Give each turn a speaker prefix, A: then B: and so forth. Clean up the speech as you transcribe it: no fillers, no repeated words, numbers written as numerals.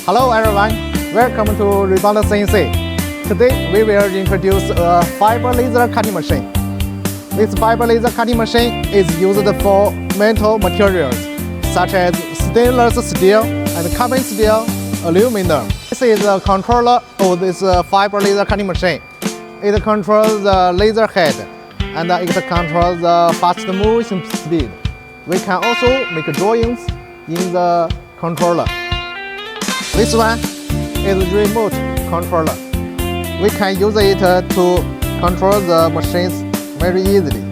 A: Hello everyone, welcome to REBOUND CNC. Today we will introduce a fiber laser cutting machine. This fiber laser cutting machine is used for metal materials such as stainless steel and carbon steel, aluminum. This is a controller of this fiber laser cutting machine. It controls the laser head and it controls the fast moving speed. We can also make drawings in the controller. This one is remote controller. We can use it to control the machines very easily.